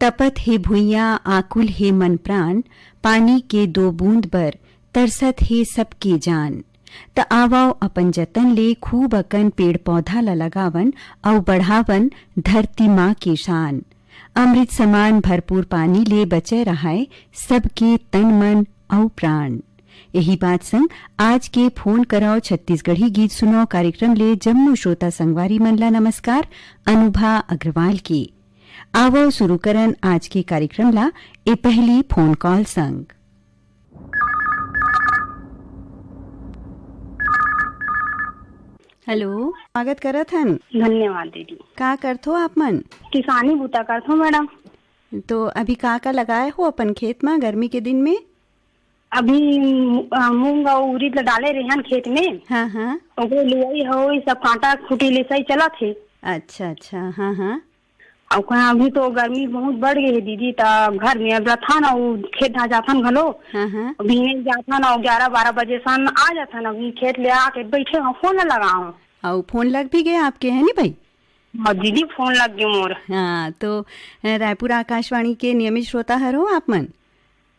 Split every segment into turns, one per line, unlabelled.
तपत हे भुइयां आकुल हे मन प्राण, पानी के दो बूंद बर तरसत हे सबके जान। त आवाओ अपन जतन ले खूब अकन पेड़ पौधा ला लगावन और बढ़ावन धरती माँ के शान। अमृत समान भरपूर पानी ले बचे रहाय सबके तन मन और प्राण। यही बात संग आज के फोन कराओ छत्तीसगढ़ी गीत सुनाओ कार्यक्रम ले जम्मू श्रोता संगवारी मन ला नमस्कार। अनुभा अग्रवाल की आवो शुरू करन आज के कार्यक्रम ला ए पहली फोन कॉल संग। हेलो, स्वागत करत हन।
धन्यवाद दीदी।
का करथो आप मन?
किसानी बूता करथो मैडम।
तो अभी का लगाए हो अपन खेत में गर्मी के दिन में?
अभी मूंग और उड़ीद ला डाले रेहन खेत में।
हाँ हाँ।
ओकरे लुआई हो सब कांटा खुटी ले सही चला थे।
अच्छा अच्छा। हाँ हाँ।
और कहाँ अभी तो गर्मी बहुत बढ़ गई है दीदी। तो घर में अब था ना खेत ढा जाथन घलो।
हाँ हाँ।
भीने जाथन और 11-12 बजे सन आ जाथन। अभी खेत ले आके बैठे हो फोन लगाओ।
और फोन लग भी गया आपके, है नी भाई?
हाँ दीदी, फोन लग गयो मोर।
हाँ, तो रायपुर आकाशवाणी के नियमित श्रोता हरो आप मन?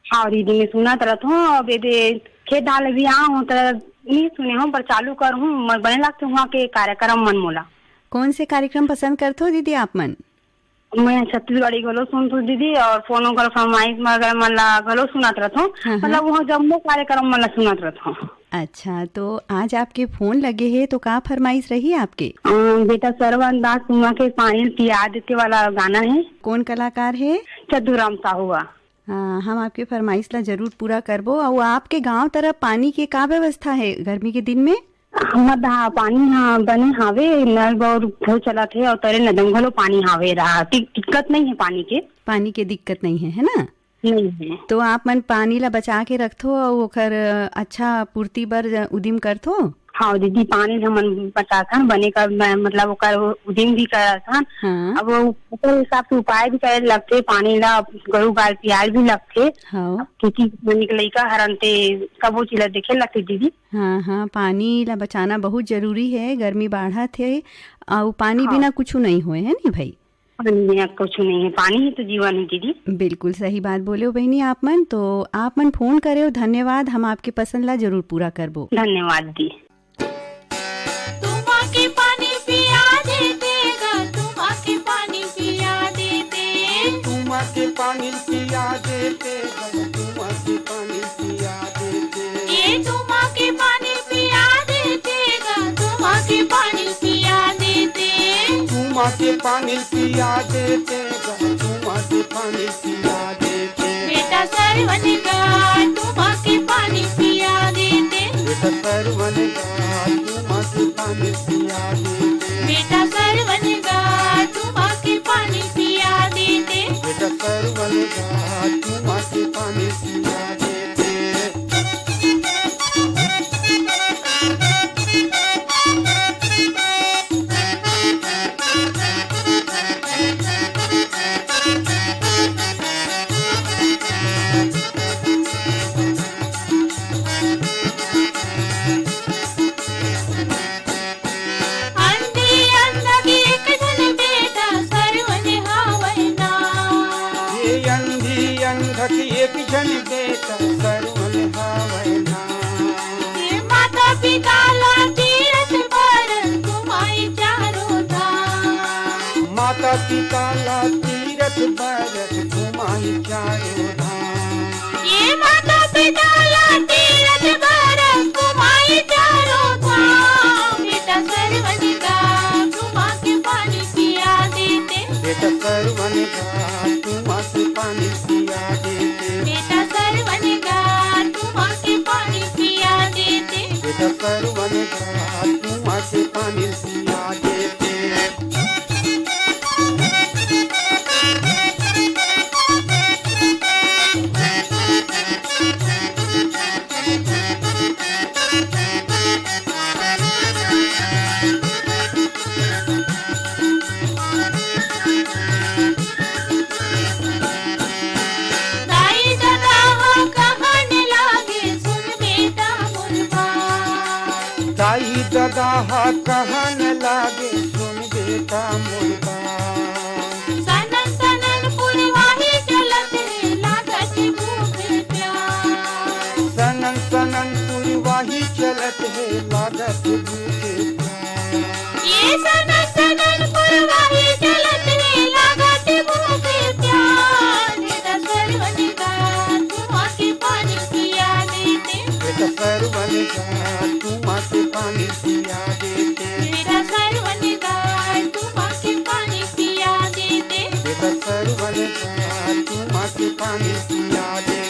हाँ दीदी, मैं सुना तरत हूँ। अब ये खेत डाले भी आ हूँ तो नहीं सुने हूँ पर चालू कर हूँ। बने लगते वहाँ के कार्यक्रम मन मोला। कौन
से कार्यक्रम पसंद करते दीदी आप मन?
मैं छत्तीसगढ़ी गलो सुनती दीदी और फोनों कर फरमाइश मगर मला गलो सुनात रहता हूँ। मतलब वहाँ जम्मू कार्यक्रम मला सुनात रहता हूँ।
अच्छा, तो आज आपके फोन लगे हैं तो का फरमाइश रही आपके?
बेटा सरवन दास कुआं के पानी पिया देते वाला गाना है।
कौन कलाकार है?
चतुराम साहू।
हाँ, हम आपके फरमाइश ला जरूर पूरा करबो। और आपके गांव तरफ पानी के का व्यवस्था है गर्मी के दिन में?
हमारा पानी हाँ बने हावे नल बहुत बहुत चला थे और तेरे नदम घलो पानी हावे रहा। दिक्कत नहीं है पानी के।
पानी के दिक्कत नहीं है ना?
नहीं है।
तो आप मन पानी ला बचा के रखथो और ओकर अच्छा पूर्ति बर उदिम करथो? हाँ
दीदी, पानी हम बचाथन बने का मतलब ओकर उदिम भी करथन।
हाँ।
अब ओकर हिसाब से उपाय भी करे लगते। पानी ला गरु गाय पियाल भी लगते।
हाँ।
क्योंकि लइका हरनते सबो चीज देखे लगते दीदी।
हाँ हाँ, पानी ला बचाना बहुत जरूरी है। गर्मी बढ़त है और पानी बिना कुछ नहीं होए, है नी भाई?
पानी कुछ नहीं है, पानी ही तो जीवन है दीदी।
बिल्कुल सही बात बोले हो बहनी आप मन। तो आप मन फोन करे हो, धन्यवाद। हम आपके पसंद ला जरूर पूरा करबो।
धन्यवाद दी।
पानी पिया देते गा, तुम्हाके पानी पिया देते।
तुम्हाके पानी पिया देते गा, तुम्हाके पानी पिया देते।
ये तुम्हाके पानी पिया देते गा, तुम्हाके पानी पिया देते।
तुम्हाके पानी पिया देते गा, तुम्हाके पानी पिया देते।
बेटा सरवन गा, तुम्हाके पानी पिया देते।
बेटा सरवन गा, तुम्हाके पानी पिया देते।
बेटा सरवन गा, तुम्हाके पानी पिया देते।
बेटा सरवन गा, तुम्हाके पानी पिया देते। एक जन बेटा सरवन हावै ना।
ये माता पिता ला तीरथ बर घुमाई चारों धाम।
माता पिता ला तीरथ बर घुमाई चारों धाम।
ये माता पिता ला तीरथ बर घुमाई चारों धाम। बेटा सरवन गा, घुमा के पानी पिया देते।
बेटा सरवन गा, घुमा के पानी पिया देते।
बेटा सरवन गा, घुमा के पानी पिया देते।
बेटा सरवन गा, घुमा के पानी पिया देते। दादा कहन लागे सुन बेटा मोर बात।
सनन सनन पुरवाही
के भूखे प्यास।
ये सनन सनन पुरवाही चलत रे लागत भूखे प्यास। बेटा सरवन का तुम आके पानी पिया देते।
बेटा सरवन का तुम आके पानी पिया देते।
बेटा सरवन का तुम आके पानी पिया देते।
बेटा सरवन का तुम आके पानी पिया देते।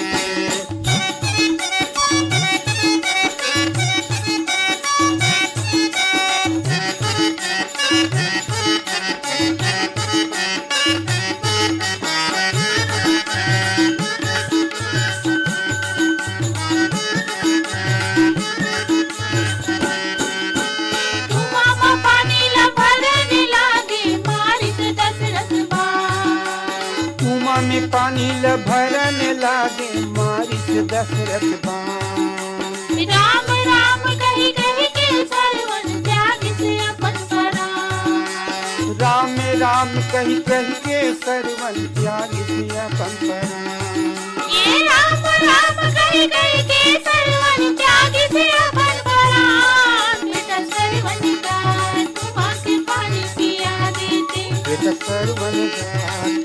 मामा पानी ला भरने लागे मारित दशरथ बाण।
कुआं में पानी ल भरने लागे मारिच दशरथ बाण।
राम राम कही कही के सरवन त्याग से अपन प्राण।
राम राम कही कही के सरवन त्याग से अपन प्राण।
ये राम राम कही कही के सरवन त्याग से अपन प्राण। बेटा सरवन का तुम आके पानी पिया देते।
बेटा सरवन का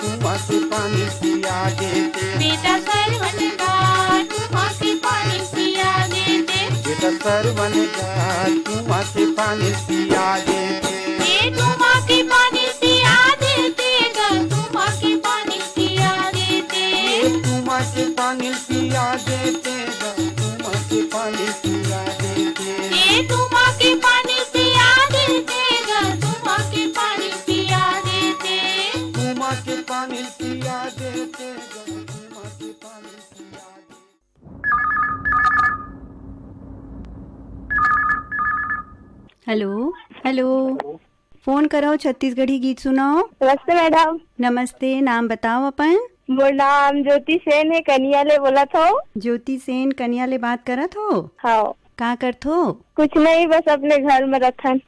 तुम आके पानी पिया देते।
बेटा सरवन का तुम आके पानी पिया देते।
बेटा सरवन का तुम आके पानी पिया देते।
ये तुम आके पानी पिया देते गा तुम आके पानी पिया देते।
तुम आके पानी पिया देते तुम आके पानी पिया देते।
ये तुम आके पानी पिया देते गा तुम आके पानी पिया देते।
तुम आके पानी पिया देते तुम आके पानी पिया देते।
हेलो हेलो, फोन कराओ, छत्तीसगढ़ी गीत सुनाओ।
नमस्ते मैडम।
नमस्ते, नाम बताओ अपन।
मोर नाम ज्योति सेन है, कनिया ले बोला था।
ज्योति सेन कन्या ले बात करत हो?
हाँ।
का करत हो?
कुछ नहीं, बस अपने घर में रखन।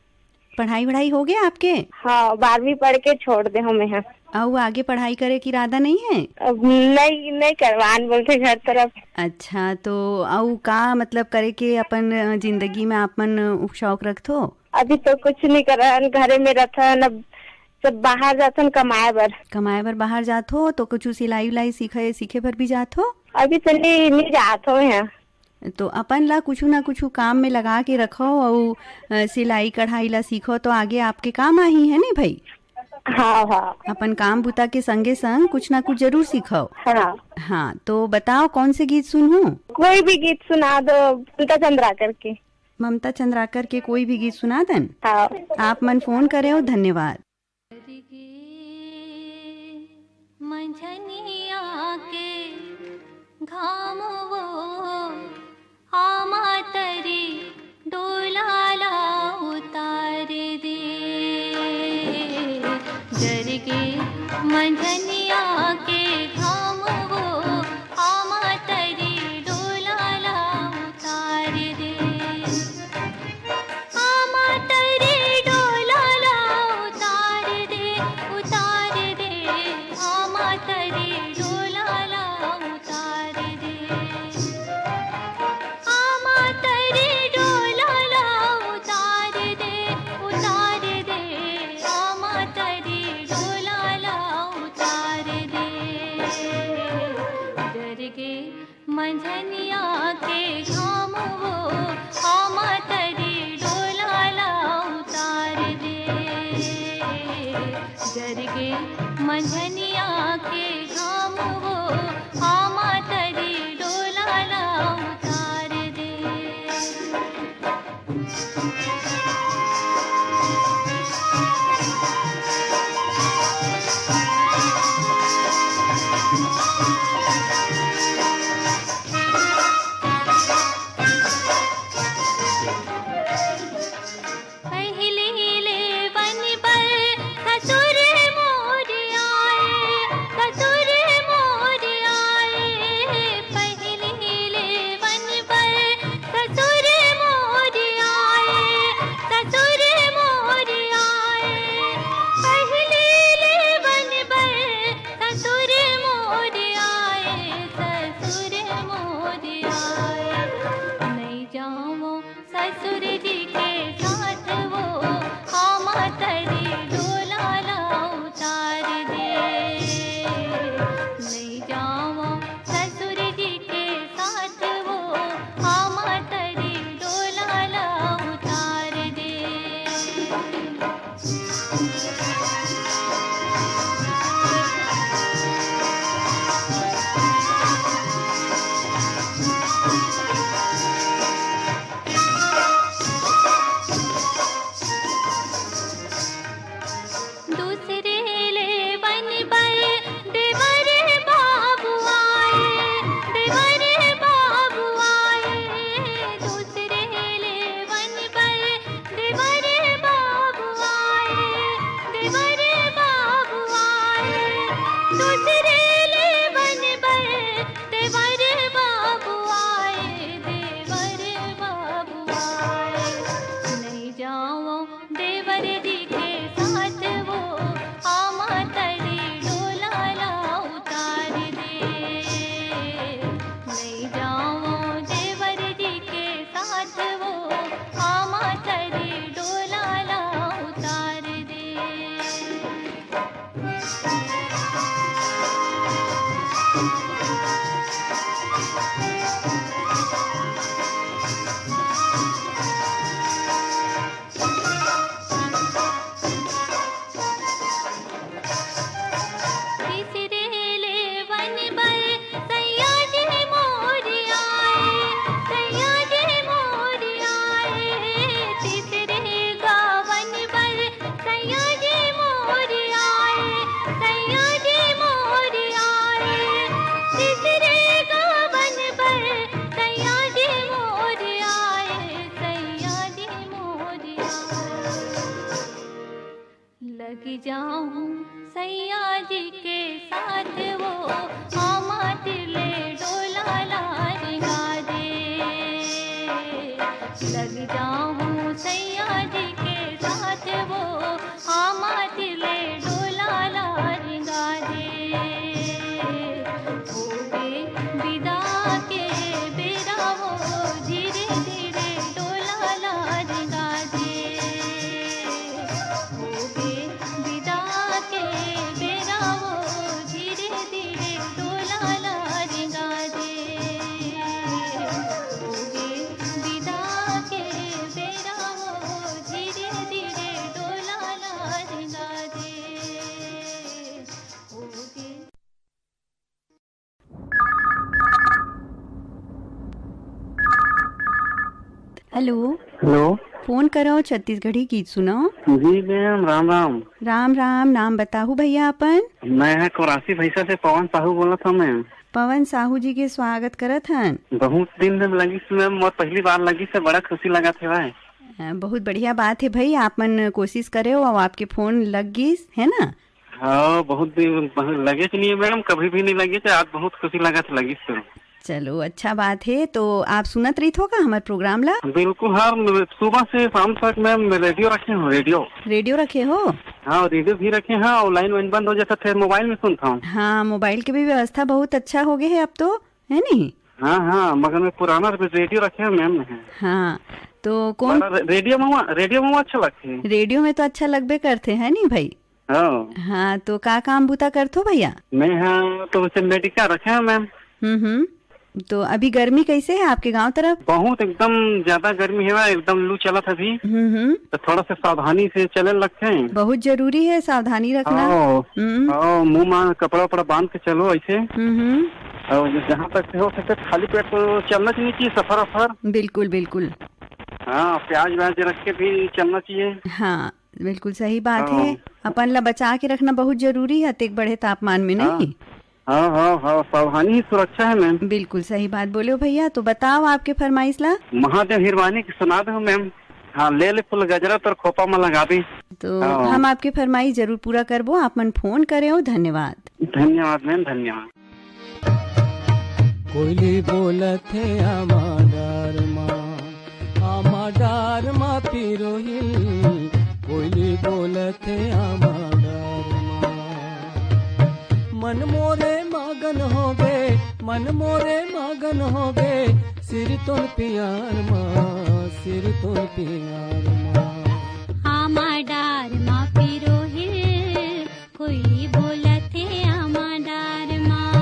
पढ़ाई वढ़ाई हो गया आपके?
हाँ, 12वीं पढ़ के छोड़ दे हम यहाँ।
और आगे पढ़ाई करे की इरादा नहीं है?
अब नहीं करवान बोलते घर तरफ।
अच्छा, तो और का मतलब करे के अपन जिंदगी में अपन शौक रखथो?
अभी तो कुछ नहीं करन, घरे में रखन। अब सब बाहर जातन कमाए बर।
कमाए बर बाहर जात हो तो कुछ सिलाई उलाई सीखे भर भी जात हो?
अभी तो नहीं जात हो यहाँ।
तो अपन ला कुछ ना कुछ काम में लगा के रखो और सिलाई कढ़ाई ला सीखो तो आगे आपके काम आई है नहीं भाई?
हाँ हाँ।
अपन काम बुता के संगे संग कुछ ना कुछ जरूर सीखो।
हाँ
हाँ, तो बताओ कौन से गीत सुनूं?
कोई भी गीत सुना दो, ममता चंद्राकर के।
ममता चंद्राकर के कोई भी गीत सुना दन।
हाँ।
आप मन फोन करे हो, धन्यवाद।
मंझनिया के घाम वो आमा तरी डोलाला उतार दे। जरगे मंझनिया के घाम वो आमा तरी डोलाला उतार दे। आमा तरी डोलाला उतार दे, उतार दे। आमा तरी डोलाला उतार दे। आमा तरी डोलाला उतार दे, उतार दे। आमा तरी डोलाला उतार दे। जरगे मंझनिया के घाम वो आमा तरी डोलाला उतार दे। जरगे मंझनिया के घाम वो आमा तरी डोलाला उतार दे। जाऊं सैया जी के साथ वो आमाद ले डोला लारिगा दे। लग जाऊं सैया जी के साथ वो आमाद ले डोला लारिगा दे। होगे विदा के बेरा वो धीरे धीरे डोला लारिगा दे। होगे विदा के बेरा वो धीरे धीरे डोला लारिगा दे। होगे विदा के बेरा वो धीरे धीरे डोला लारिगा दे। होगे
हेलो,
हेलो
फोन करो छत्तीसगढ़ी गीत सुनाओ।
जी मैम, राम राम।
राम राम, नाम बताहू भैया अपन।
मैं है कोरासी भैसा से पवन साहू बोला था मैम।
पवन साहू जी के स्वागत करत हन।
बहुत दिन में लगी थी मैम, और पहली बार लगी से बड़ा खुशी लगा थे भाई।
बहुत बढ़िया बात है भाई, आप मन कोशिश करे हो और आपके फोन लग गई है ना।
हाँ, बहुत दिन लगे नहीं मैम, कभी भी नहीं लगी थे, आज बहुत खुशी लगा था लगी से।
चलो अच्छा बात है। तो आप सुनत रही हो का हमारे प्रोग्राम ला?
बिल्कुल, हर सुबह से शाम तक मैम रेडियो रखे हो। रेडियो
रखे हो?
हाँ, रेडियो भी रखे हैं। और लाइन वाइन बंद हो जाता थे, मोबाइल में सुनता हूँ।
हाँ, मोबाइल की भी व्यवस्था बहुत अच्छा हो गई है अब तो, है नहीं?
हाँ हाँ, मगर मैं पुराना रेडियो रखे हैं मैम।
हाँ, तो कौन
रेडियो में अच्छा लगते है।
रेडियो में तो अच्छा लगबे करते हैं नहीं भाई। हाँ, तो का काम बूता करते हो भैया?
मैं हाँ तो मेडिका रखे हैं मैम।
तो अभी गर्मी कैसे है आपके गांव तरफ?
बहुत एकदम ज्यादा गर्मी है, एकदम लू चला था अभी। तो थोड़ा सा सावधानी से चले लगते हैं।
बहुत जरूरी है सावधानी रखना।
मुंह में कपड़ा वपड़ा बांध के चलो ऐसे। और जहाँ तक हो सके खाली पेट तो चलना चाहिए, सफर। बिल्कुल बिल्कुल। हाँ, प्याज व्याज रख के भी चलना चाहिए।
हाँ, बिल्कुल सही बात है। अपन ला बचा के रखना बहुत जरूरी है तेज बढ़े तापमान में, नहीं?
हाँ हाँ हाँ, सावधानी ही सुरक्षा है मैम।
बिल्कुल सही बात बोले हो भैया। तो बताओ आपके फरमाइश ला।
महादेव हिरवानी की सुना दो मैम। हाँ, ले फुल गजरा तो खोपा में लगा दी। तो
हम आपके फरमाइश जरूर पूरा करबो। आप मन फोन करे हो। धन्यवाद।
धन्यवाद मैम, धन्यवाद।
कोयली बोलत है आमाडार माँ पिरोहिल। कोयली बोलत है आमाडार माँ। मन मोरे मगन हो गए सिर तोन पियार माँ, सिर तोन पियार माँ।
आमाडार माँ पिरोहिल। कोयली बोलत है आमाडार माँ।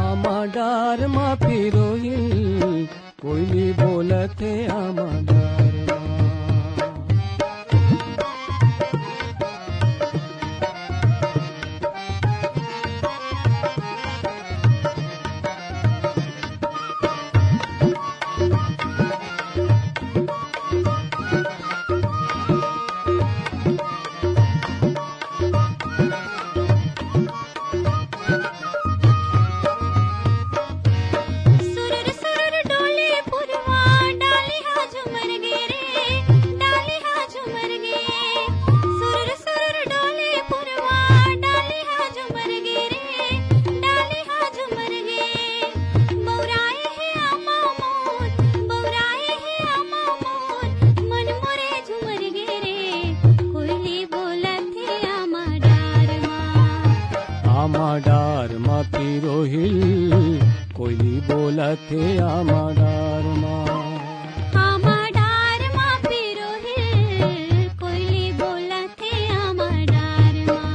आमाडार माँ पिरोहिल। कोयली बोलत है आमाडार माँ। आमाडार माँ पिरोहिल। कोयली बोलत है आमाडार माँ।
आमाडार माँ पिरोहिल। कोयली बोलत है आमाडार माँ।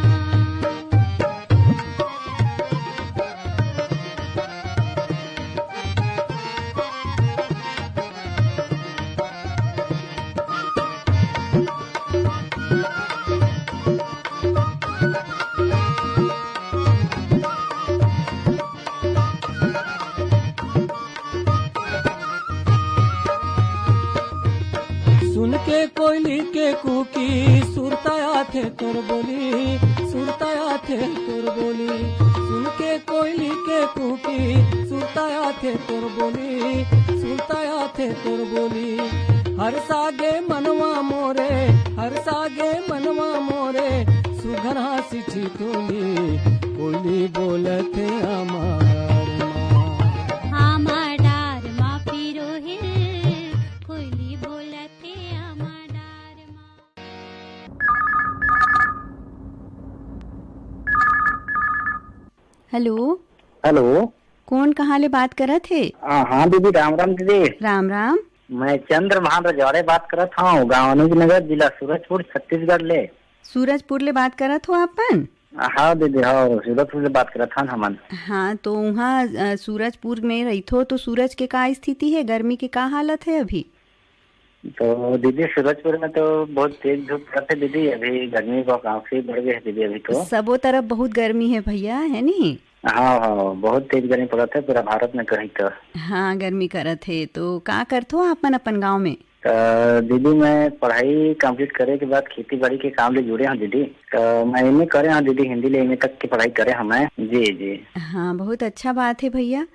सुन के कोयली के कुकी सुरताया थे तोर बोली, सुरताया थे तोर बोली। सुन के कोयली के कुकी सुरताया थे तोर बोली, सुरताया थे तोर बोली। हर सागे मनवा मोरे, हर सागे मनवा मोरे घर हंसी छिटोली कोयली बोलते हमार माँ।
आमा डार माँ पीरो हिल कोयली बोलते आमा डार माँ।
हेलो
हेलो,
कौन कहाँ ले बात करत है?
हाँ दीदी, राम राम दीदी।
राम राम।
मैं चंद्रभान रजौरे बात करत हूँ, गाँव अनुजनगर, जिला सूरजपुर, छत्तीसगढ़ ले।
सूरजपुर ले बात करत हो अपन?
हाँ दीदी, हाँ सूरजपुर से बात करत हन हमन।
हाँ, तो वहाँ सूरजपुर में रहिथो तो सूरज के का स्थिति है, गर्मी के का हालत है अभी?
तो दीदी सूरजपुर में तो बहुत तेज धूप पड़ती है दीदी, अभी गर्मी को काफी बढ़ गई है दीदी अभी तो।
सबो तरफ बहुत गर्मी है भैया, है नी?
हाँ हाँ, बहुत तेज गर्मी पड़त है पूरा भारत में कहीं तो।
हाँ, गर्मी करत है तो का करथो अपन अपन गाँव में?
दीदी मैं पढ़ाई कंप्लीट करे के बाद खेती बाड़ी के काम ले जुड़े हूँ दीदी। तो मैं एमए करे हूँ दीदी, हिंदी ले एमए तक की पढ़ाई करे हूँ मैं। जी जी।
हाँ, बहुत अच्छा बात है भैया।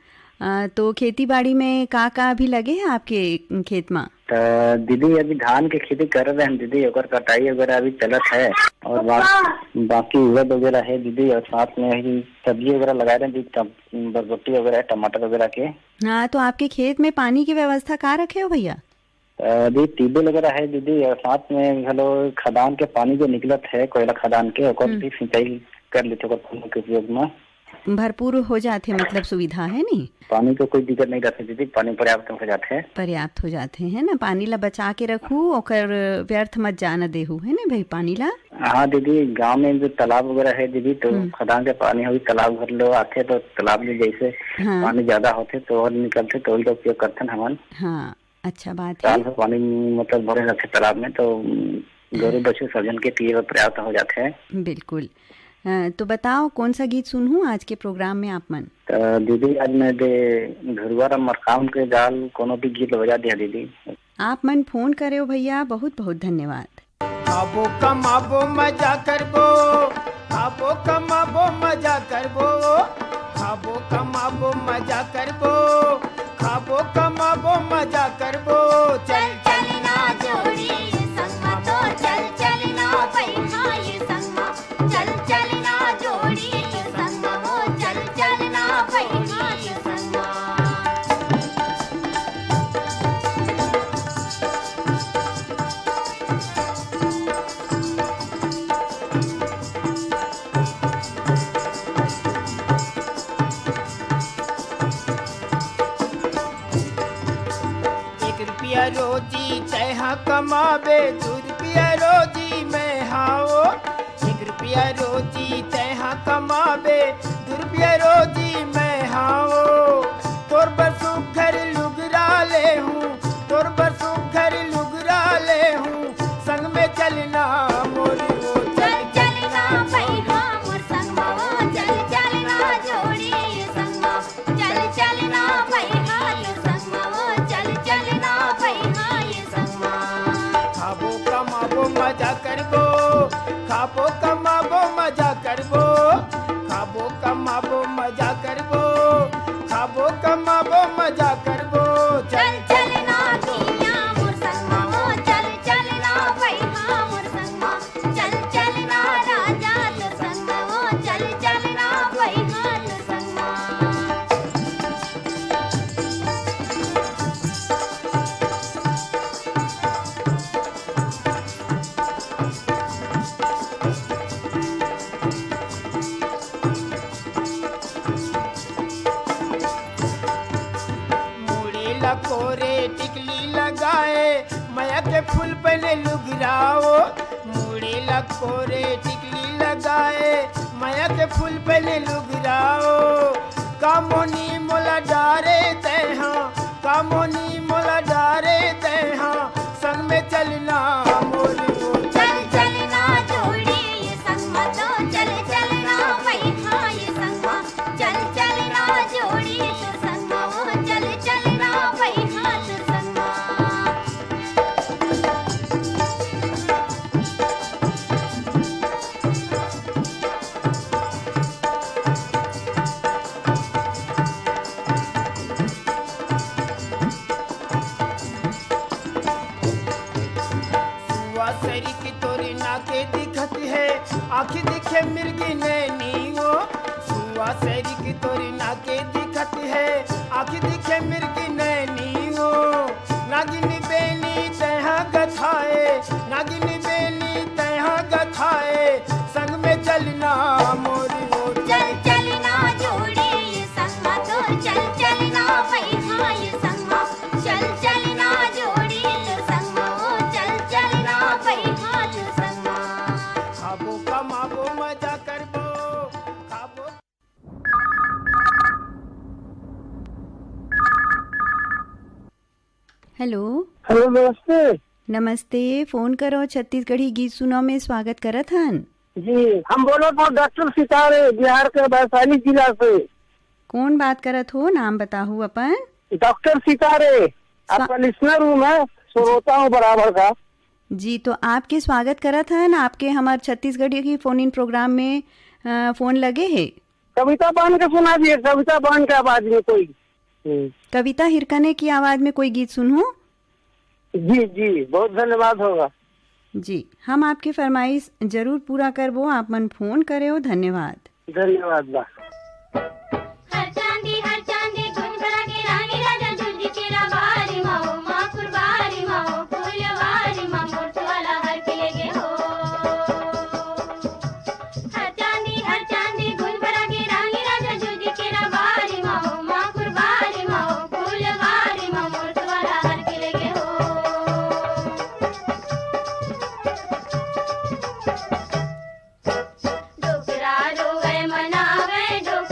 तो खेती बाड़ी में का अभी लगे हैं आपके खेत में?
तो दीदी अभी धान के खेती कर रहे हैं दीदी, और कटाई वगैरह अभी चलत है, और बाकी उड़द वगैरह है दीदी, और साथ में ही सब्जी वगैरह लगा रहे हैं दीदी, बरबट्टी वगैरह, टमाटर वगैरह के।
हाँ, तो आपके खेत में पानी की व्यवस्था का रखे हो भैया?
दीदी ट्यूबवेल वगैरह है दीदी, और साथ में हेलो खदान के पानी जो निकलत है, कोयला खदान के, ओकर भी सिंचाई कर लेते पानी के उपयोग में
भरपूर हो जाते, मतलब सुविधा है नी?
पानी को कोई दिक्कत नहीं रहती दीदी, पानी पर्याप्त हो जाते हैं।
पर्याप्त हो जाते हैं ना, पानी ला बचा के रखू, ओकर व्यर्थ मत जाना देहू, है ना भाई पानी ला?
हाँ दीदी, गांव में जो तालाब वगैरह है दीदी, तो खदान के पानी हो तालाब भर लो आते, तो तालाब में जैसे पानी ज्यादा होते तो और निकलते, तो वही का उपयोग करते हैं हमन।
हाँ, अच्छा बात है।
साल भर पानी मतलब भरे रहते तालाब में, तो गौरव बच्चों सर्जन के लिए पर्याप्त हो जाते हैं।
बिल्कुल। तो बताओ कौन सा गीत सुनूं आज के प्रोग्राम में आप मन?
तो दीदी आज मैं दे घुरुआ मरकाम के जाल कोनो भी गीत बजा दिया दीदी।
आप मन फोन करे हो भैया, बहुत बहुत धन्यवाद।
खाबो कमाबो मजा करबो, खाबो कमाबो मजा करबो, खाबो कमाबो मजा करबो, खाबो कमाबो मजा करबो।
चल चल ना जोड़ी संगा तो चल चल ना पैहा ये संगा, चल चल ना जोड़ी संगा वो चल चल ना पैहा ये संगा।
रोजी तैहा कमाबे, 2 रुपया रोजी मैं हाओ। 1 रुपया रोजी तैहा कमाबे, 2 रुपया रोजी मैं हाओ। तोर बरसों घर लुगरा ले हूँ, तोर बरसों घर लुगरा ले हूँ, संग में चलना मोरी वो
चल चलना पैहा मोर संगा वो चल चलना जोड़ी संगा, चल चलना पैहा ये संगा वो चल चलना पैहा ये संगा।
खाबो कमाबो मजा करबो, खाबो कमाबो मजा करबो, खाबो कमाबो मजा करबो, खाबो कमाबो मजा करबो।
चल चलना किया मोर संगा वो चल चलना पैहा मोर संगा, चल चलना राजा तो संगा वो चल चलना पैहा तो संगा।
कोरे टिकली लगाए, माया के फूल पहने लुगराओ। मुड़े लकोरे टिकली लगाए, माया के फूल पहने लुगराओ। कामोनी मोला डारे तैहा, कामोनी मोला डारे तैहा, संग में चलना मोरी वो
चल चलना जोड़ी ये संगा तो चल चलना पैहा ये संगा, चल चलना जोड़ी तो संगा वो चल चलना पैहा तो संगा।
शरीर की तोरी नाके दिखत है, आखी दिखे मिर्गी नैनी वो सुआ सेरी की तोरी नाके दिखत है आखी दिखे मिर्गी नैनी वो नागिनी बेनी तह गथाए नागिनी बेनी तह गथाए संग में चलना मोरी वो
चल चलना जोड़ी ये संगमा तो चल चलना पैहा ये संगमा चल चलना जोड़ी ये संगमा ओ चल चलना पैहा ये संगमा
खाबो कमाबो मजा करबो खाबो
हेलो
हेलो नमस्ते
नमस्ते, फोन करो छत्तीसगढ़ी गीत सुनो में स्वागत करत हन।
जी हम बोलो तो डॉक्टर सितारे बिहार के वैशाली जिला से।
कौन बात करत हो, नाम बताहू अपन।
डॉक्टर सितारे आपका लिसनर हूँ मैं, श्रोता हूँ बराबर का।
जी तो आपके स्वागत करत हन, आपके हमारे छत्तीसगढ़ी की फोन इन प्रोग्राम में फोन लगे है।
कविता बांध के सुना दिए, कविता बांध के आवाज में कोई।
कविता हिरकने की आवाज में कोई गीत सुनूं।
जी जी बहुत धन्यवाद होगा।
जी हम आपकी फरमाइश जरूर पूरा करबो, आप मन फोन करे हो, धन्यवाद।
धन्यवाद बा।
हर चांदी गुंज भरा के रानी राजा झुंझ के रबारी माओ माँ कुर्बारी माओ फूलवारी माँ मोट वाला हर के लेगे हो। हर चांदी गुंज भरा के रानी राजा झुंझ के रबारी माओ माँ कुर्बारी माओ फूलवारी माँ मोट वाला हर के लेगे हो। डोकरा रोवे मनावे डोकरा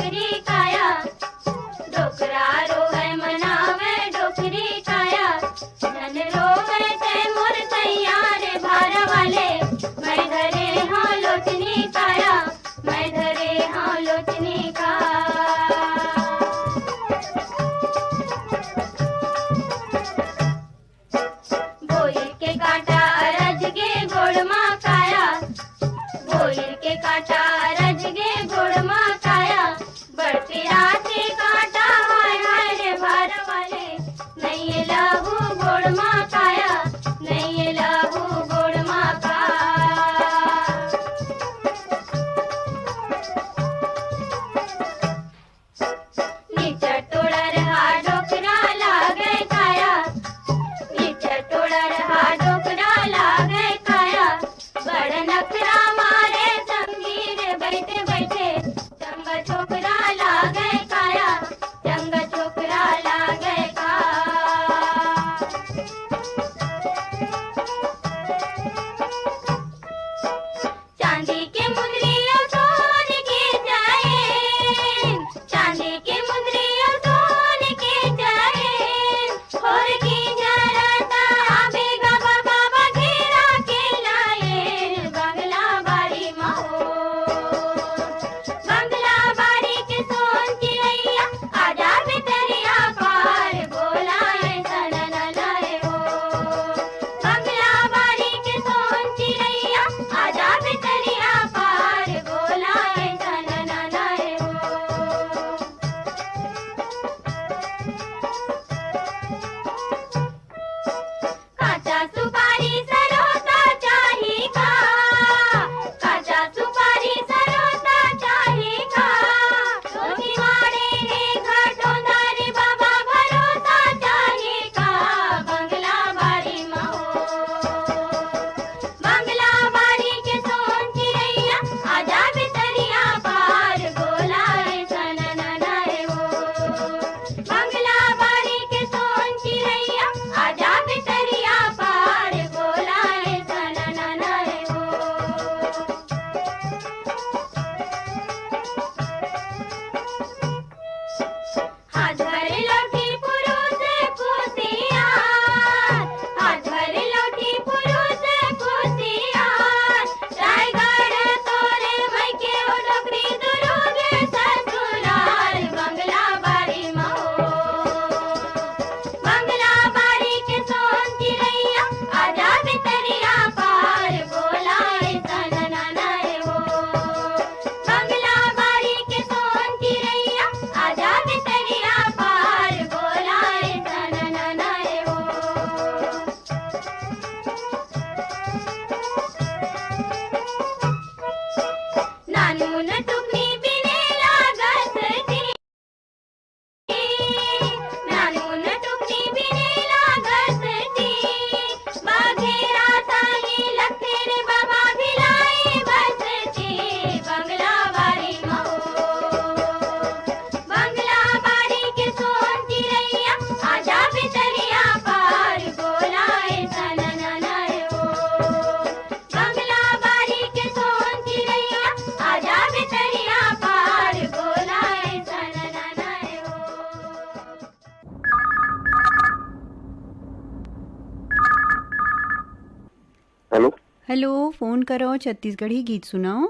हेलो, फोन करो, छत्तीसगढ़ी गीत सुनाओ।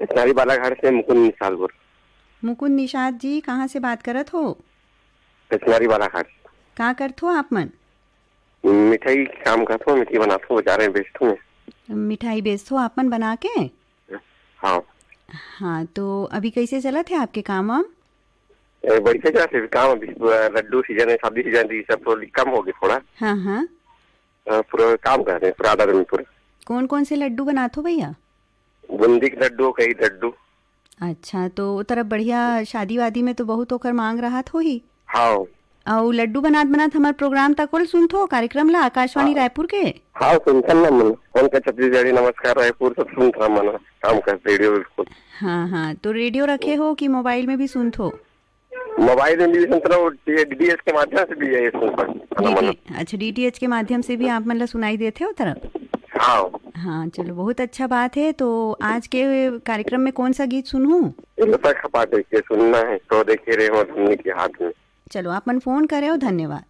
इतनारी बालाघाट से मुकुंद निशालपुर।
मुकुंद निषाद जी, कहाँ से बात करत हो?
इतनारी बालाघाट।
का करत हो आप मन?
मिठाई काम करता हूँ, मिठाई बनाता हूँ, बाजार में बेचता हूँ।
मिठाई बेचते हो आप मन बना के?
हाँ।
हाँ, तो अभी कैसे चलत है आपके काम वाम?
बड़ी से जरा काम अभी लड्डू सीजन है, शादी सीजन है, सब तो कम हो गया थोड़ा।
हाँ हाँ।
पूरा काम कर रहे हैं पूरा आधा दिन पूरा।
कौन कौन से लड्डू बनाते हो भैया?
बूंदी के लड्डू, कई लड्डू।
अच्छा, तो वो तरफ बढ़िया शादी वादी में तो बहुत होकर मांग रहा हो ही।
हाँ।
और लड्डू बनात बनात हमार प्रोग्राम तक कोल सुनथो कार्यक्रम ला आकाशवाणी रायपुर के?
हाँ, सुनता ना मन फोन का छत्तीसगढ़ी नमस्कार रायपुर सब सुनता मन काम कर रेडियो बिल्कुल।
हाँ हाँ, तो रेडियो रखे हो कि मोबाइल में भी सुनथो?
मोबाइल में भी सुनता हूँ, डीटीएच के माध्यम से भी यही सुनता।
अच्छा, डीटीएच के माध्यम से भी आप मतलब सुनाई देते हो तरफ?
हाँ।
हाँ, चलो बहुत अच्छा बात है। तो आज के कार्यक्रम में कौन सा गीत सुनूं?
लता खपाट के सुनना है तो देखे रहे हो धुनी के हाथ में।
चलो, आप मन फोन करे हो, धन्यवाद।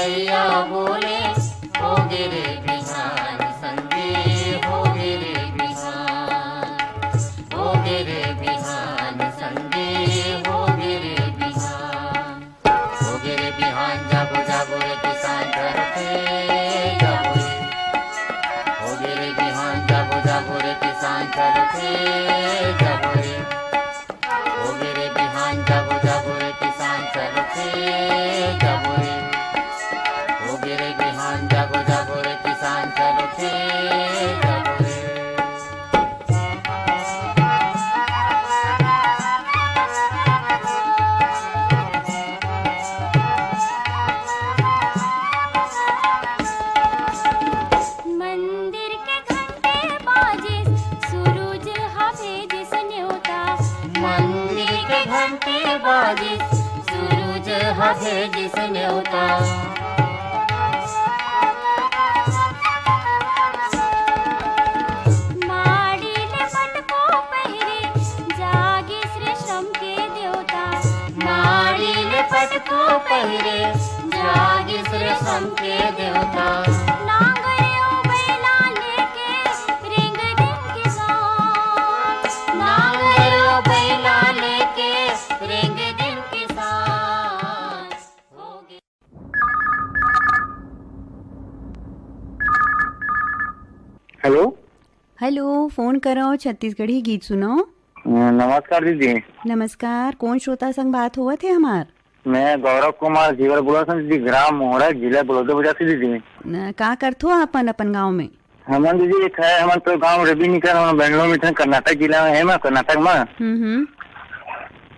चिड़ैया बोले हो गिरे बिहान संगे हो गिरे बिहान हो गिरे बिहान संगे हो गिरे बिहान हो गिरे बिहान जागो जागो रे किसान करते जागो रे हो गिरे बिहान जागो जागो रे किसान करते जागो रे हो गिरे बिहान जागो जागो रे किसान करते जागो रे हो गिरे बिहान जागो जागो रे किसान करते जागो रे
मंदिर के घंटे बाजे सूरज हवे जिस न्योता
मंदिर के घंटे बाजे सूरज हवे जिस न्योता
माड़ी लिपट को पहरे जागे श्री श्रम के देवता
मारी लिपट को पहरे जागे श्री श्रम के देवता
नांगरियो बैला लेके रिंग दिन किसान
नांगरो बैला लेके रेंग दिन किसान हो गए।
हेलो।
हेलो, फोन करो छत्तीसगढ़ी गीत सुनो।
नमस्कार दीदी।
नमस्कार, कौन श्रोता संग बात हुआ थे हमार?
मैं गौरव कुमार जीवर बोला था दीदी, ग्राम मोहरा जिला बलौदाबाजार से दीदी।
का करथो अपन अपन गांव में?
हमन दीदी एक है हमन तो गांव रवि निकल हम बेंगलोर में थे, कर्नाटक जिला में है, मैं कर्नाटक में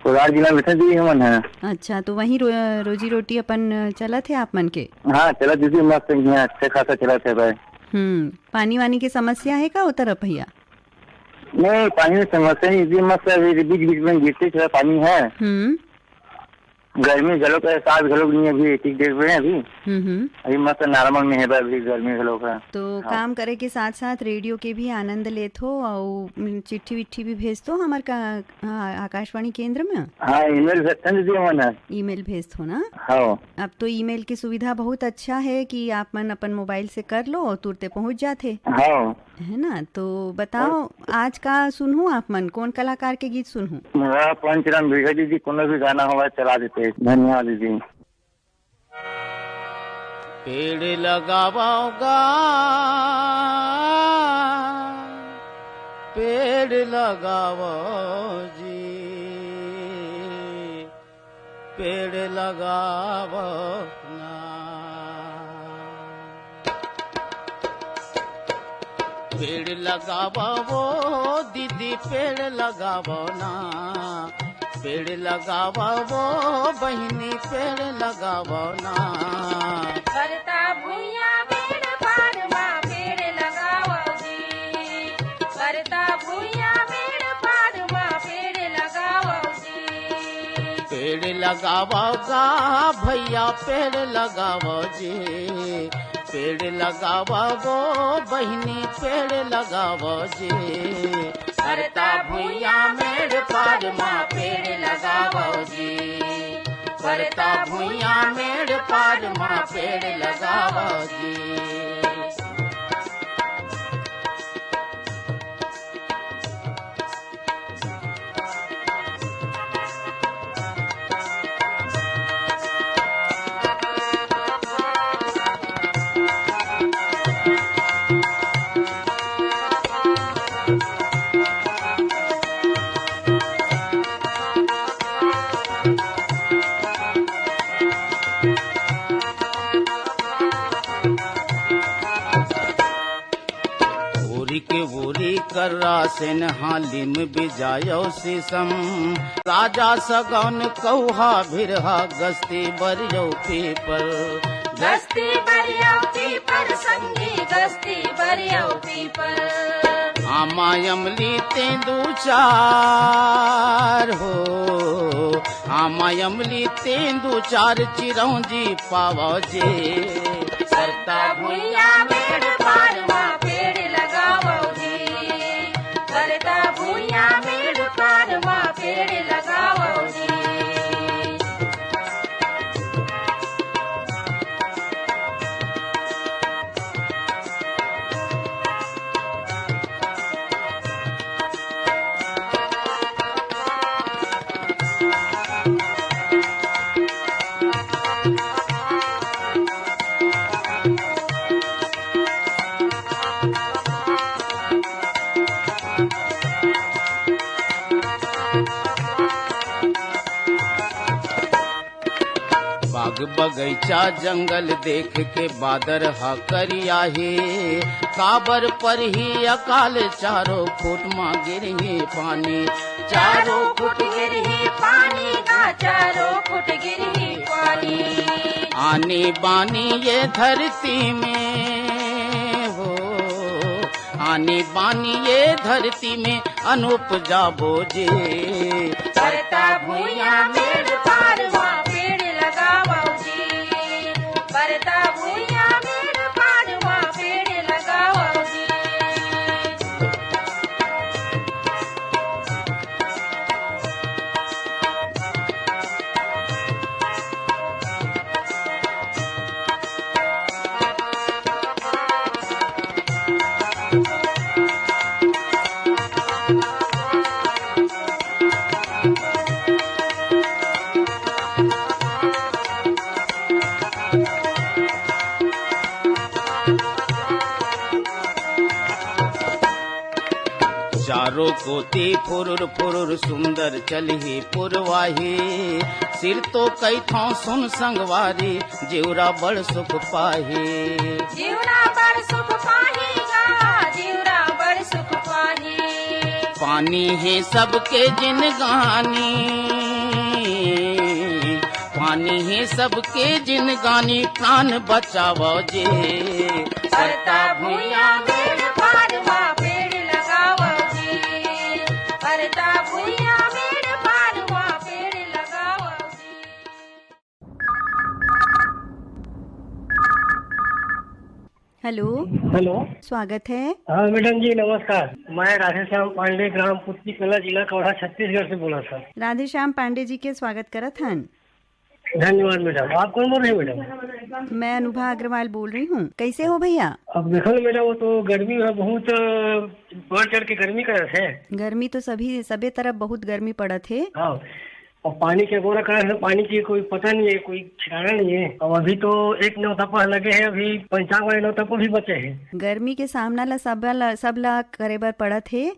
कोलार जिला में थे दीदी हमन है।
अच्छा, तो वही रोजी रोटी अपन चलत है आप मन के?
हाँ चला दीदी, मस्त अच्छा खासा चला थे भाई।
पानी वानी की समस्या है का वो तरफ भैया?
नहीं, पानी की समस्या नहीं दीदी, मस्त बीच बीच में गिरते थोड़ा पानी है। गर्मी घलों का एहसास घलों नहीं, अभी ठीक डेट पे है अभी। अभी मस्त नॉर्मल में है अभी गर्मी घलों का।
तो काम करे के साथ साथ रेडियो के भी आनंद लेत हो और चिट्ठी विट्ठी भी भेज दो हमार का आकाशवाणी केंद्र में।
हाँ, ईमेल भेजते हैं दीदी मन।
ईमेल भेज दो ना।
हाँ,
अब तो ईमेल की सुविधा बहुत अच्छा है कि आप मन अपन मोबाइल से कर लो और तुरंत पहुंच जाते।
हाँ
है ना। तो बताओ आज का सुनूं आप मन, कौन कलाकार के गीत सुनूं?
मेरा पंचराम बिरगा दीदी, कोनो भी गाना होगा चला देते। धन्यवाद दीदी।
पेड़ लगाओगा, पेड़ लगाओ जी, पेड़ लगाओ ना, पेड़ लगाओ दीदी, पेड़ लगाओ ना, पेड़ लगाओ बहिनी, पेड़ लगाओ ना।
करता भुइया पेड़ पार माँ पेड़ लगाओ जी, करता भुइया पेड़ पार माँ पेड़ लगाओ जी।
पेड़ लगाओगा भैया, पेड़ लगाओ जी, पेड़ लगाओ बहिनी, पेड़ लगाओ जी।
करता भुइया मेड़ पार माँ पेड़ लगाओ जी,
करता भुइया मेड़ पार माँ पेड़ लगाओ जी। कर रासन हालिम बिजायो सीसम, राजा सगौन कौहा भिरहा गस्ती बरियो पीपर,
गस्ती बरियो पीपर संगी गस्ती बरियो पीपर।
आमायमली तेंदु चार हो, आमायमली तेंदु चार चिरौंजी पावो जे।
करता भुइया मेड़ पार माँ पेड़ लगाओ जी, करता भुइया मेड़ पार माँ पेड़ लगाओ जी।
बगैचा जंगल देख के बादर हा करिया हे काबर पर ही अकाल चारों फुट माँ गिरही पानी
चारों फुट गिरही पानी का चारों फुट गिरही पानी
आनी बानी ये धरती में हो आनी बानी ये धरती में अनुपजा बोझे
करता भूया मेड़ पारवा पेड़ लगाओ जी करता भूया मेड़ पारवा पेड़ लगाओ जी
चारों कोती फुरुर फुरुर सुंदर चलही पुरवाही सिर तो कई थों सुन संगवारी जिवरा बड़ सुख पाही
जीवरा बड़ सुख पाहीगा जीवरा बड़ सुख पाही
पानी है सबके जिनगानी पानी है सबके जिनगानी प्राण बचावो जे
करता भूया मेड़ पारवा पेड़ लगाओ जी करता भूया मेड़ पारवा पेड़ लगाओ जी
हेलो
हेलो।
स्वागत है।
हाँ मैडम जी नमस्कार। मैं राधेश्याम पांडे ग्राम पुत्री कला जिला कौड़ा छत्तीसगढ़ से बोला था।
राधेश्याम पांडे जी के स्वागत करत हन।
धन्यवाद मैडम। आप कौन बोल रहे हैं मैडम?
मैं अनुभा अग्रवाल बोल रही हूँ। कैसे हो भैया?
अब देखो ना मैडम, वो तो गर्मी है बहुत, बढ़ चढ़ के गर्मी करत है।
गर्मी तो सबे तरफ बहुत गर्मी पड़त है।
हाँ, और पानी के गोरा कारण है, पानी की कोई पता नहीं है, कोई ठिकाना नहीं है। और अभी तो एक नौतपा लगे हैं, अभी 50 वाले नौतपा भी बचे हैं।
गर्मी के सामना ला सब ला करे बर पड़त है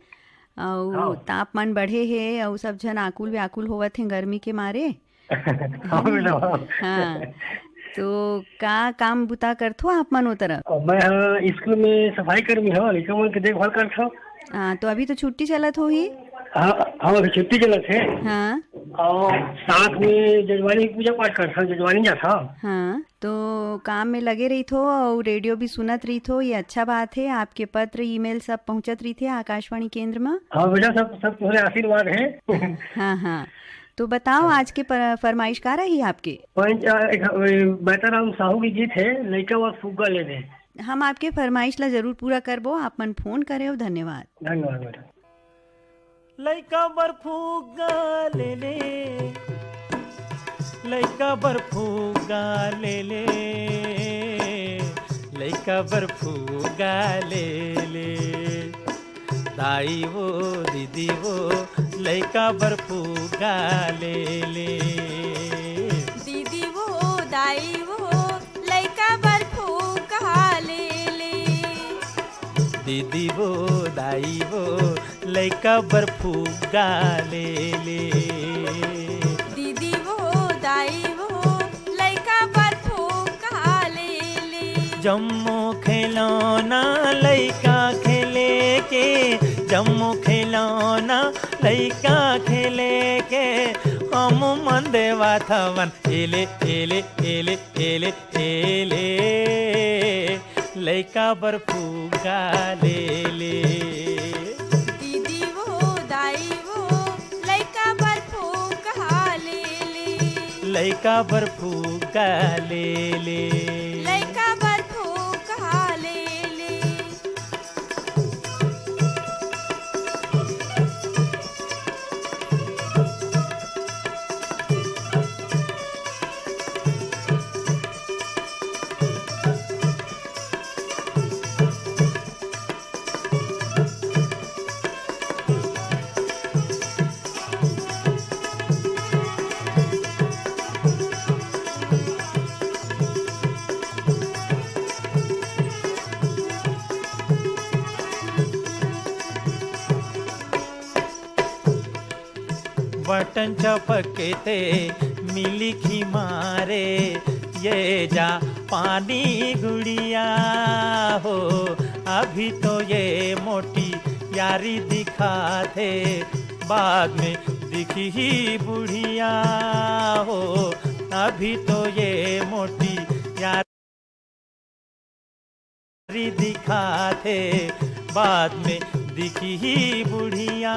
और तापमान बढ़े है और सब जन आकुल व्याकुल होवत है गर्मी के मारे।
हाँ मैडम।
हाँ, तो का काम बुता करथो आप मन तरफ?
मैं स्कूल में सफाई कर्मी हूँ, लड़का मन के देखभाल करता हूँ।
हाँ, तो अभी तो छुट्टी चलत हो ही।
हाँ अभी छुट्टी चलत है।
हाँ,
और साथ में जजवानी पूजा पाठ करता हूँ, जजवानी जाता।
हाँ, तो काम में लगे रही थो और रेडियो भी सुनत रही थो, ये अच्छा बात है। आपके पत्र ईमेल सब पहुँचत रही थे आकाशवाणी केंद्र में।
हाँ बेटा, सब तुम्हारे आशीर्वाद है।
हाँ हाँ, तो बताओ आज के फरमाइश का रही आपके?
बेहतराम साहू की गीत है, लड़का व फुग्गा ले दे।
हम आपके फरमाइश ला जरूर पूरा करबो। आप मन फोन करे हो, धन्यवाद।
धन्यवाद बेटा।
लइका बर फुग्गा ले ले, लइका बर फुग्गा ले ले, लइका बर फुग्गा ले ले, दाई वो दीदी वो लइका बर फुग्गा ले ले,
दीदी वो दाई वो लइका बर फुग्गा ले ले,
दीदी वो दाई वो लइका बर फुग्गा ले ले,
दीदी वो दाई वो लइका बर फुग्गा ले ले,
जम्मो खिलौना लइका खेले के, जम्मो खिलौना लइका खेले के, हम मन देवा थवन एले एले एले एले एले, लइका बर फुग्गा ले ले,
दीदी वो दाई वो लइका बर फुग्गा ले ले,
लइका बर फुग्गा ले ले,
लइका बर फुग्गा ले ले।
बटन चपके ते मिली खी मारे, ये जा पानी गुड़िया हो, अभी तो ये मोटी यारी दिखाते, बाद में दिखी ही बुढ़िया हो, अभी तो ये मोटी यारी दिखाते, बाद में दिखी ही बुढ़िया।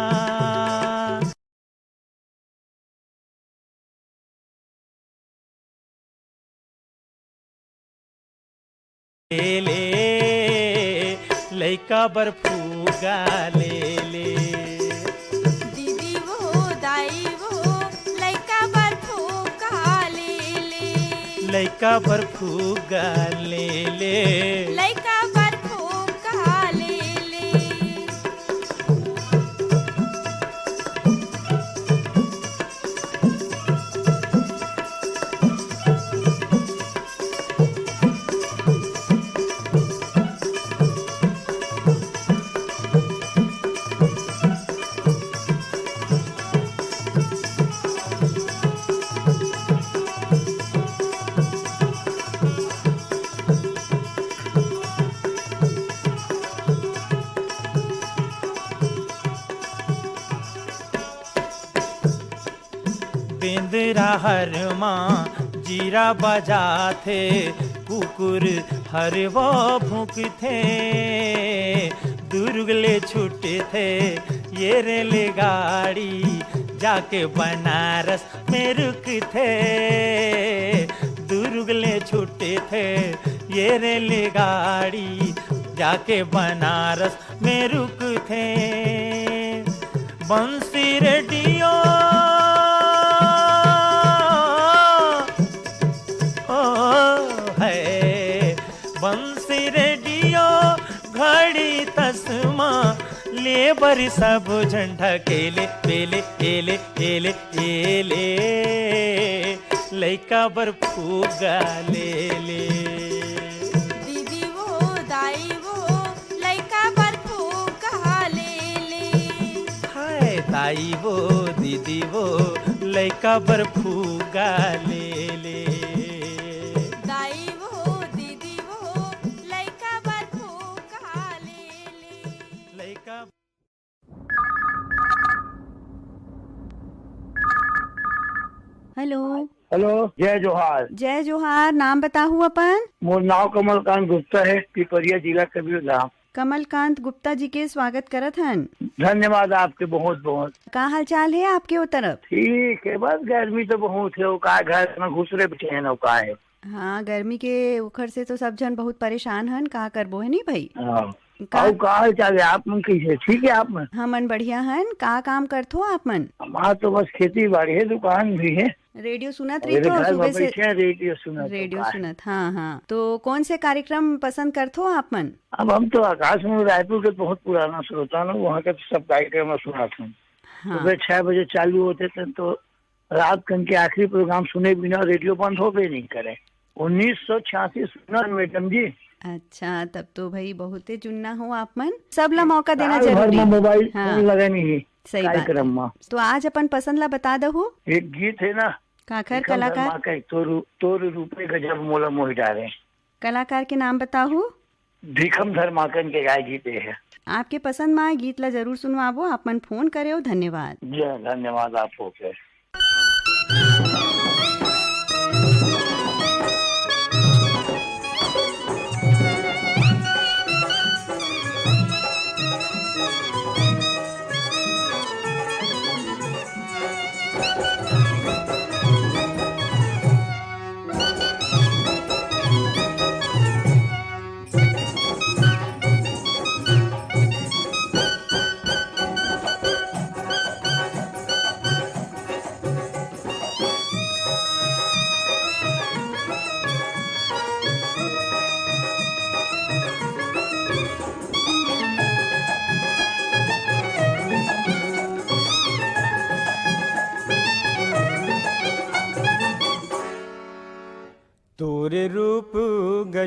ले ले लइका बर्फूगा ले ले,
दीदी वो दाई वो लइका बर्फूगा ले ले,
लइका बर्फूगा ले ले,
लइका बर्फूगा ले ले।
बेंदरा हर माँ जीरा बजाते, कुकुर हर वो भूकते, दुर्गले छूटे थे ये रेलगाड़ी, जाके बनारस में रुकते, दुर्गले छूटे थे ये रेलगाड़ी, जाके बनारस में रुकते। बंसी रेडियो घड़ी तस्मा लेबर सब झंडा केले पेले एले एले एले, लइका बर्फूगा ले ले,
दीदी वो दाई वो लइका बर्फूगा ले ले,
हाय ताई वो दीदी वो लइका बर्फूगा ले ले,
दाई वो दीदी वो लइका बर्फूगा ले ले,
लइका।
हेलो
हेलो, जय जोहार।
जय जोहार। नाम बताहू अपन?
मोर नाव कमलकांत गुप्ता है, पिपरिया जिला कबीरधाम।
कमलकांत गुप्ता जी के स्वागत करत हन।
धन्यवाद आपके बहुत बहुत।
का हाल चाल है आपके वो तरफ?
ठीक है, बस गर्मी तो बहुत है, वो का घर में घुसरे बैठे हैं नौका है।
हाँ, गर्मी के उखड़ से तो सब जन बहुत परेशान हन, का करबो है नहीं भाई।
का हाल चाल है आप मन? कैसे? ठीक है आप मन?
हमन बढ़िया हन। का काम करथो आप मन?
हमारा तो बस खेती बाड़ी है, दुकान भी है।
रेडियो सुनत रही तो सुबह से?
रेडियो सुनत।
रेडियो सुनत, हाँ हाँ। तो कौन से कार्यक्रम पसंद करथो आप मन?
अब हम तो आकाश में रायपुर के बहुत पुराना श्रोता ना, वहाँ के सब कार्यक्रम सुना था। सुबह 6 बजे चालू होते थे तो रात कन के आखिरी प्रोग्राम सुने बिना रेडियो बंद हो भी नहीं करे। 1986 सुना मैडम जी।
अच्छा, तब तो भाई बहुते चुनना हो आप मन। सबला मौका देना जरूरी।
मोबाइल लगा नहीं।
सही बात। तो आज अपन पसंद ला बता दो।
एक गीत है ना,
काखर कलाकार?
तोर रूपे गजब मोला मोहि डाले।
कलाकार के नाम बताओ।
भिखम धर्माकन के गाय गीत है।
आपके पसंद में गीत ला जरूर सुनवाबो। आप मन फोन करे हो, धन्यवाद।
जी धन्यवाद आपको।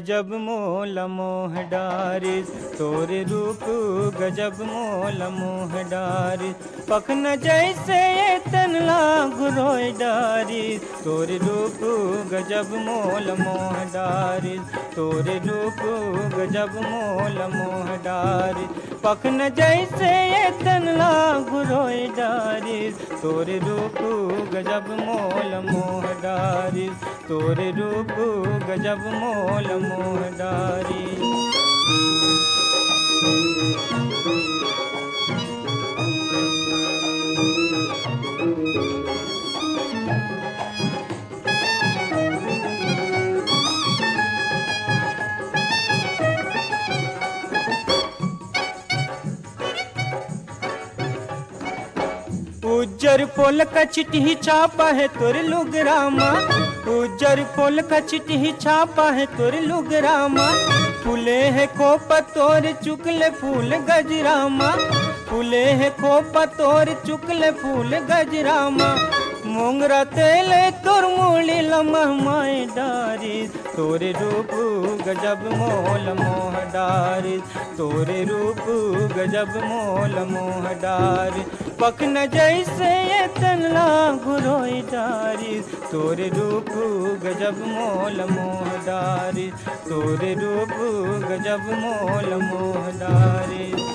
गजब मोल मोह डारिस, तोरे रूप गजब मोल मोह डारिस। पखन जैसे ये तनला गुरोय डारिस, तोरे रूप गजब मोल मोह डारिस, तोरे रूप गजब मोल मोह डारिस। पखन जैसे ये तनला गुरोय डारिस, तोरे रूप गजब मोल मोह डारिस, तोरे रूप गजब मोल मोह डारिस। उज्जर पोल का चिट्ठी छापा है तोर लुगरामा, उज्जर पोल का चिट्ठी छापा है तोर लुगरामा। फूले है खोपा तोर चुकले फूल गजरामा, फूले है खोपा तोर चुकले फूल गजरामा। मोंगरा तेले तोर मूली लमह माए डारिस, तोरे रूप गजब मोल मोह डारिस, तोरे रूप गजब मोल मोह डारिस। पखन जैसे ये तनला गुरोय डारिस, तोरे रूप गजब मोल मोह डारिस, तोरे रूप गजब मोल मोह डारिस।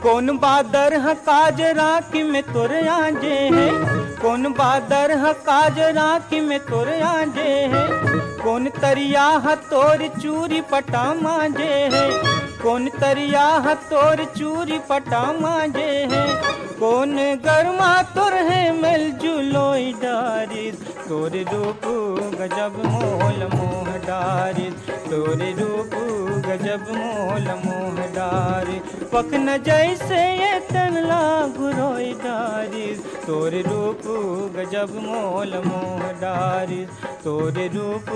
कौन बादर है काज राखी में तोर आजे है, कौन बादर है काज राखी में तोर आजे है। कौन तरिया है तोर चूरी पटा मांजे है, कौन तरिया है तोर चूरी पटा मांजे है। कौन गरमा तोर है मिल जुलोई डारिस, तोरे रूप गजब मोल मोह डारिस, तोरे रूप गजब मोल मोह डारिस। पखन जैसे ये तनला गुरोय डारिस, तोरे रूप गजब मोल मोह डारिस, तोरे रूप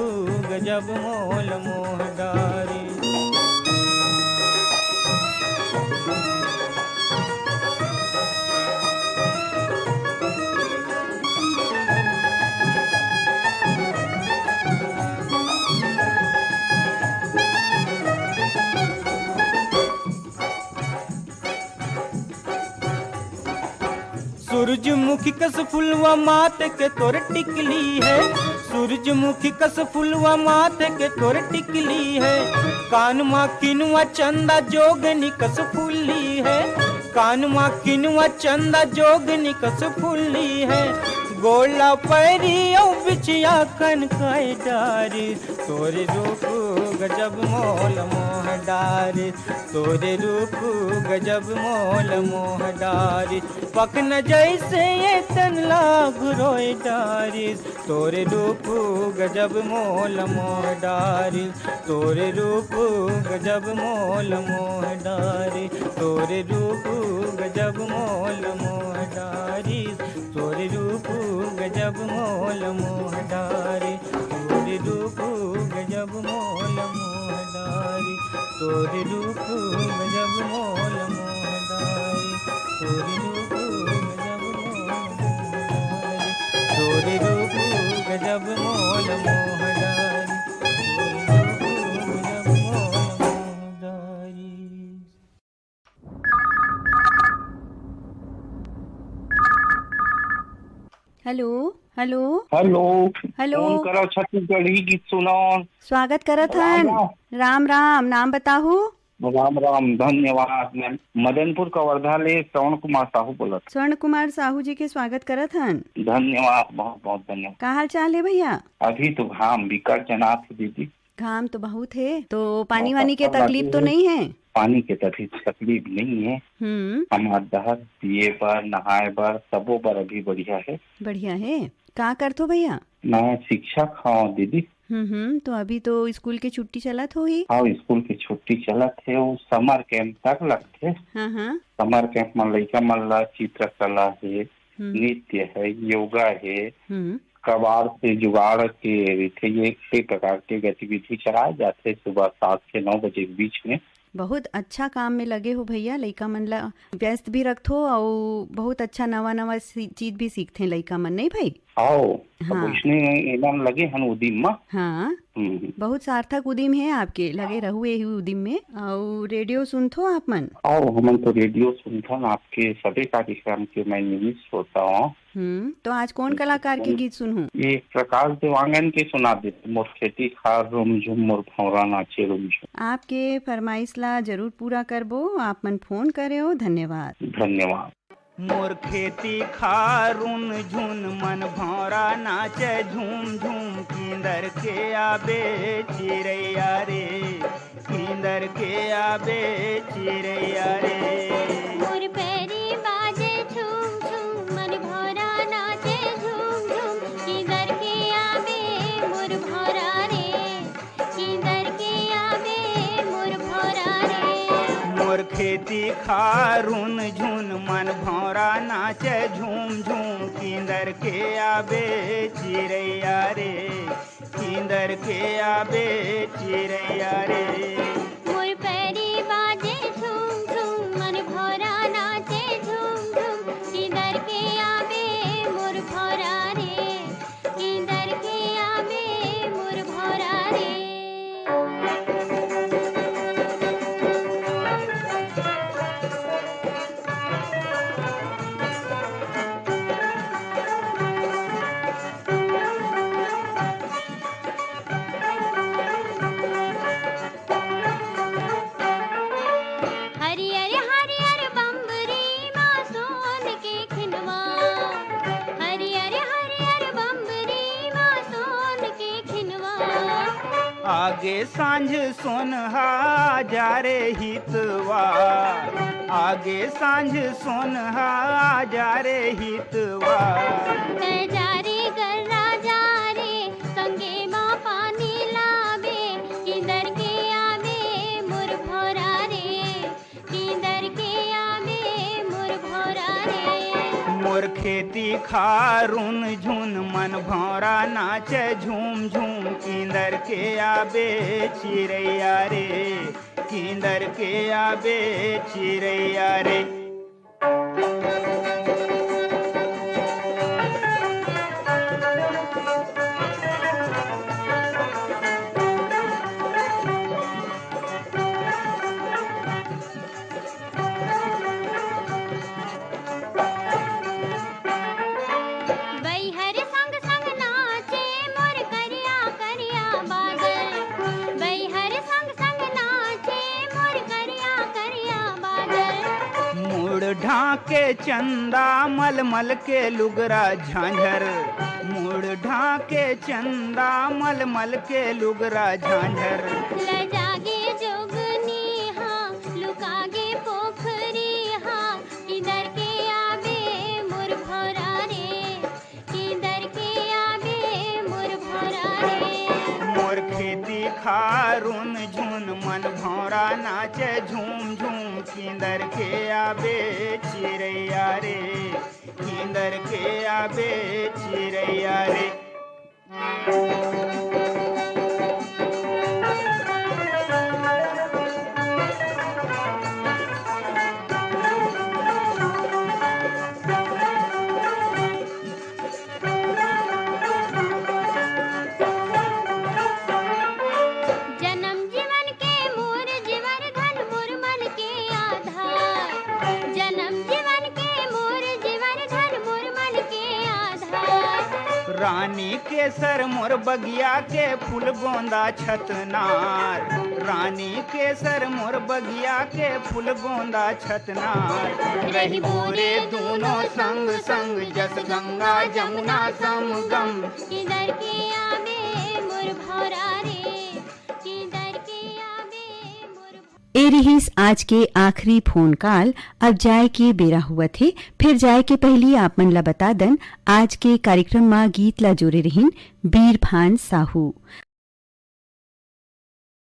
गजब मोल मोह डारिस। सूरजमुखी कस फुलवा माथे के तोर टिकली है, सूरजमुखी कस फुलवा माथे के तोर टिकली है। कान मा किनुआ चंदा जोगनी कस फुल्ली है, कान मा किनुआ चंदा जोगनी कस फुल्ली है। गोला पैरी औ बिछिया कन काय डारिस, तोरे रूप गजब मोल मोह डारिस, तोरे रूप गजब मोल मोह डारिस। पखन जैसे ये तनला गुरोय डारिस, तोरे रूप गजब मोल मोह डारिस, तोरे रूप गजब मोल मोह डारिस, तोरे रूप गजब मोल मोह डारिस, तोरे रूप गजब मोल मोह डारिस, तोरे रूप गजब मोल मोह डारिस, तोरे रूप गजब मोल मोह डारिस, तोरे रूप गजब मोल मोह डारिस, तोरे रूप गजब मोल मोह डारिस, तोरे रूप गजब मोल मोह डारिस।
Hello hello
hello
hello
phone करो छत्तीसगढ़ी गीत सुनो।
स्वागत करत हन। राम राम, नाम बताहू।
राम राम, धन्यवाद। मैं मदनपुर कवर्धा ले श्रवण कुमार साहू बोलत।
स्वर्ण कुमार साहू जी के स्वागत करत हन।
धन्यवाद, बहुत बहुत धन्यवाद।
का हाल चाल है भैया?
अभी तो घाम बिकट जनात दीदी,
घाम तो बहुत है, तो पानी वानी के तकलीफ तो नहीं है?
पानी के तभी तकलीफ नहीं है। हमारे दहर पिए पर नहाए पर सबो पर अभी बढ़िया है।
बढ़िया है। का करतो भैया?
मैं शिक्षक हूँ दीदी।
तो अभी तो स्कूल के छुट्टी चलत हो ही।
हाँ, स्कूल की छुट्टी चलत है। वो समर कैंप तक लगते। समर कैंप में लड़का मन ला चित्रकला है, नृत्य है, योगा है, कबाड़ से जुगाड़ के रीते ये कई प्रकार के गतिविधि कराए जाते हैं सुबह 7 से 9 बजे के बीच में।
बहुत अच्छा काम में लगे हो भैया, लइका मन ला व्यस्त भी रखथो और बहुत अच्छा नवा नवा चीज भी सीखते लइका मन, नहीं भाई?
आओ
हाँ।
उसने इनाम लगे हन उदिम में।
हाँ, बहुत सार्थक उदिम है आपके, लगे रहू यही उदिम में। और रेडियो सुनथो आप मन?
आओ हमन तो रेडियो सुनथन, आपके सभी कार्यक्रम के मैं नियमित होता हूँ।
तो आज कौन कलाकार के गीत सुनूं?
ये प्रकाश देवांगन के सुना देते, मोर खेती खार रुम झुम मोर भौरा नाचे रुम झुम।
आपके फरमाइश ला जरूर पूरा करबो, आप मन फोन करे हो, धन्यवाद।
धन्यवाद।
मोर खेती खारुन झुन मन भौरा नाचे झूम झूम, किंदर के आबे चिरैया रे, किंदर के आबे चिरैया रे।
मोर पैरी बाजे झूम झूम, मन भौरा नाचे झूम झूम, किधर के आवे मोर भौरा रे, किधर के आवे मोर भौरा रे।
मोर खेती खारुन झुन मन भौरा नाचे झूम झूम, किंदर के आबे चिरैया रे, किंदर के आबे चिरैया रे।
मोर पैरी बाजे झूम झूम, मन भौरा नाचे झूम झूम, किधर के आवे मोर भौरा रे, किधर के आवे मोर भौरा रे। हरियर हरियर बम्बरी माँ सोन के खिनवा, हरियर हरियर बम्बरी माँ सोन के खिनवा।
आगे सांझ सोनहा जा रे हितवा, आगे सांझ सोनहा जा रे हितवा।
जारे गर्रा जा रे संगे माँ पानी लावे, किधर के आवे मोर भौरा रे, किधर के आवे मोर भौरा रे।
मोर खेती खारुन झुन मन भौरा नाचे झूम झूम, किंदर के आबे चिरैया रे, किंदर के आबे चिरैया रे।
बैहर संग संग नाचे मोर करिया करिया बादल, बैहर संग संग नाचे मोर करिया करिया बादल।
मुड़ ढाके चंदा मलमल के लुगरा झांझर, मुड़ ढाके चंदा मलमल के लुगरा झांझर।
लजागे जोगनी हाँ, लुकागे पोखरी हाँ, किधर के आवे मोर भौरा रे, किधर के आवे मोर भौरा रे।
मोर खेती खारुन झुन मन भौरा नाचे झूम झूम, किंदर के आबे चिरैया रे, किंदर के आबे चिरैया रे।
जन्म जीवन के मोर जीवन धन मोर मन के आधार, जन्म जीवन के मोर जीवन धन मोर मन के आधार।
रानी केसर मोर बगिया के फूल गोंदा छतनार, रानी केसर मोर बगिया के फूल गोंदा छतनार। रही बोरे दोनों संग संग, जस गंगा जमुना समगम,
किधर के आवे मोर भौरा रे, किधर के आवे मोर।
ए रहीस आज के आखिरी फोन कॉल। अब जाए के बेरा हुआ थे, फिर जाए के पहली आप मन ला बता दन आज के कार्यक्रम मा गीत ला जोरे रहीन बीरभान साहू।